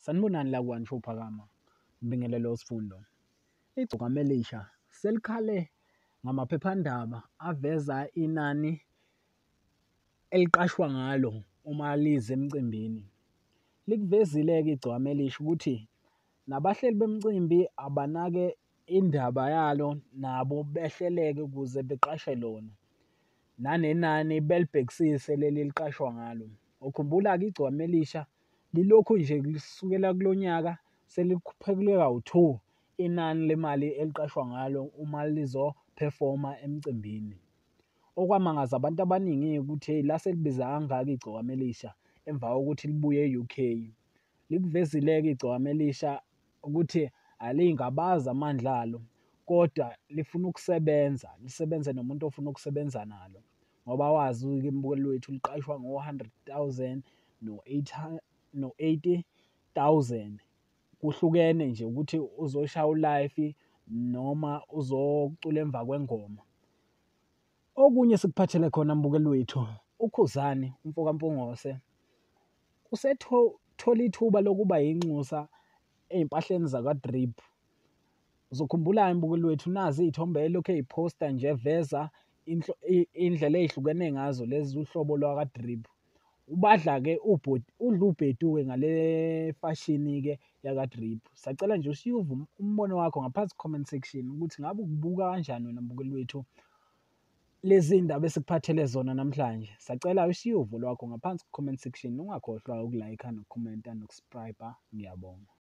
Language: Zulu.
Sanibonani la kwaNtsho uPhakama, mbingelelo sifundo. Igcokama Elisha selikhale ngamaphephandaba aveza inani eliqashwa ngalo uma lize emcimbini. Likuvezile-ke igcokama Elisha ukuthi nabahleli bemicimbi abanake indaba yalo nabo behleleke ukuze beqashe lona. Nanenani belibhekisise leli liqashwa ngalo. Ukhumbula-ke igcokama Elisha lilokhu nje kusukela kulo nyaka selikhuphukile kawu-2 inani lemali eliqashwa ngalo uma lizophefoma emcimbini. Okwamangaza abantu abaningi ukuthi hey, lase libiza kangaka igcokama Elisha emva kokuthi libuye e-UK. Likuvezile-ke igcokama Elisha ukuthi aliyingabazi amandla alo, kodwa lifuna ukusebenza, lisebenze nomuntu ofuna ukusebenza nalo. Ngoba wazi-ke mbukeli wethu liqashwa ngo-100,000 no-80,000. Kuhlukene nje ukuthi uzoshaya u-live noma uzocula emva kwengoma. Okunye sikuphathele khona mbukeli wethu, uKhuzani umfokaMpungose usethola ithuba lokuba yinxusa ey'mpahleni zakwa-Drip. Uzokhumbula-ke mbukeli wethu, nazi iy'thombe elokhu ey'phosta nje eveza iy'ndlela ey'hlukene ngazo lezi uhlobo lwaka-Drip. Ubadla-ke udla ubhedu-ke ngale fashini-ke yaka-Drip. Sacela nje usiyuve umbono wakho ngaphansi comment section ukuthi ngabe ukubuka kanjani wena mbukeli wethu lezi ndaba esikuphathele zona namhlanje. Sacela usiyuvo lwakho ngaphansi comment section. Ungakhohlwa ukulayikha, nokukhomenta, nokusubscribe. Ngiyabonga.